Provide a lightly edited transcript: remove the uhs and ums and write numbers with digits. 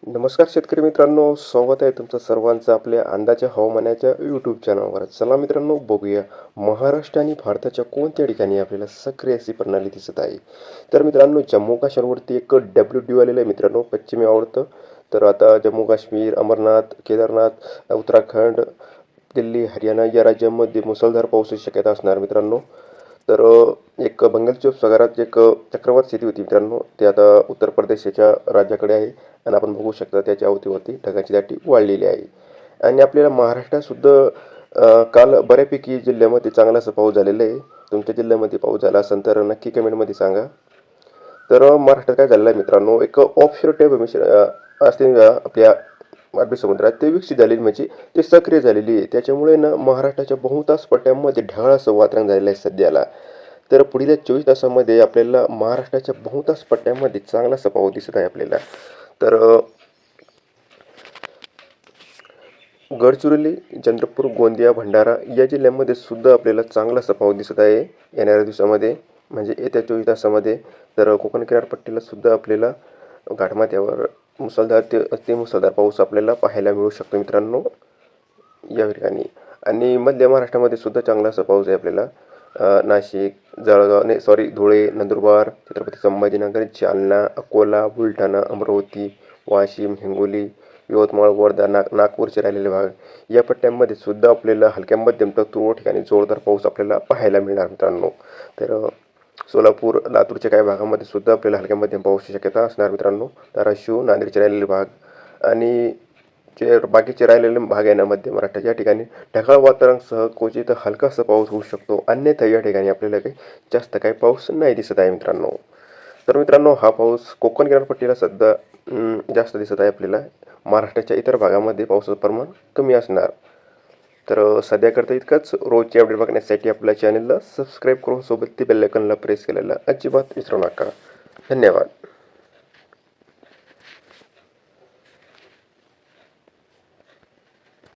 नमस्कार शेतकरी मित्रांनो, स्वागत आहे तुमचं सर्वांचं आपल्या अंदाच्या हवामानाच्या यूट्यूब चॅनलवर. चला मित्रांनो, बघूया महाराष्ट्र आणि भारताच्या कोणत्या ठिकाणी आपल्याला सक्रिय अशी प्रणाली दिसत आहे. तर मित्रांनो, जम्मू काश्मीरवरती एक WD आलेलं आहे मित्रांनो, पश्चिमी आवर्त. तर आता जम्मू काश्मीर, अमरनाथ, केदारनाथ, उत्तराखंड, दिल्ली, हरियाणा या राज्यांमध्ये मुसळधार पावसाची शक्यता असणार मित्रांनो. तर एक बंगालच्या उपसागरात एक चक्रवात स्थिती होती मित्रांनो, ते आता उत्तर प्रदेशच्या राज्याकडे आहे. आणि आपण बघू शकता त्याच्या अवतीभोवती ढगाची दाटी वाढलेली आहे. आणि आपल्याला महाराष्ट्रात सुद्धा काल बऱ्यापैकी जिल्ह्यामध्ये चांगला असा पाऊस झालेला आहे. तुमच्या जिल्ह्यामध्ये पाऊस झाला असेल तर नक्की कमेंटमध्ये सांगा. तर महाराष्ट्रात काय झालेलं आहे मित्रांनो, एक ऑफशोर टाईप असते आपल्या अरबी समुद्रात, ते विकसित झालेली म्हणजे ते सक्रिय झालेली आहे. त्याच्यामुळे ना महाराष्ट्राच्या बहुतांश पट्ट्यांमध्ये ढगाळ असं वातावरण झालेलं आहे सध्याला. तर पुढील 24 तासामध्ये आपल्याला महाराष्ट्राच्या बहुतांश पट्ट्यांमध्ये चांगला असा पाऊस दिसत आहे आपल्याला. तर गडचिरोली, चंद्रपूर, गोंदिया, भंडारा या जिल्ह्यांमध्ये सुद्धा आपल्याला चांगला असा पाऊस दिसत आहे येणाऱ्या दिवसामध्ये, म्हणजे येत्या 24 तासामध्ये. तर कोकण किनारपट्टीला सुद्धा आपल्याला घाटमाथ्यावर मुसळधार ते मुसळधार पाऊस आपल्याला पाहायला मिळू शकतो मित्रांनो या ठिकाणी. आणि मध्य महाराष्ट्रामध्ये सुद्धा चांगला असा पाऊस आहे आपल्याला. नाशिक, जळगाव नाही सॉरी धुळे, नंदुरबार, छत्रपती संभाजीनगर, जालना, अकोला, बुलढाणा, अमरावती, वाशिम, हिंगोली, यवतमाळ, वर्धा, नागपूरचे राहिलेले भाग या पट्ट्यांमध्ये सुद्धा आपल्याला हलक्या मध्यम तर तुरळक ठिकाणी जोरदार पाऊस आपल्याला पाहायला मिळणार मित्रांनो. तर सोलापूर, लातूरच्या काही भागामध्ये सुद्धा आपल्याला हलक्या मध्यम पाऊसची शक्यता असणार मित्रांनो. धाराशिव, नांदेडचे राहिलेले भाग आणि जे बाकीचे राहिलेले भाग आहे ना मध्य महाराष्ट्रात, या ठिकाणी ढगाळ वातावरणासह क्वचित हलकासा पाऊस होऊ शकतो. अन्यथा या ठिकाणी आपल्याला काही जास्त काही पाऊस नाही दिसत आहे मित्रांनो. तर मित्रांनो, हा पाऊस कोकण किनारपट्टीला सध्या जास्त दिसत आहे आपल्याला. महाराष्ट्राच्या इतर भागामध्ये पावसाचं प्रमाण कमी असणार. तर सध्याकरता इतकंच. रोजची अपडेट बघण्यासाठी आपल्या चॅनलला सबस्क्राईब करून सोबत ते बेल आयकॉनला प्रेस केलेला अजिबात विसरू नका. धन्यवाद.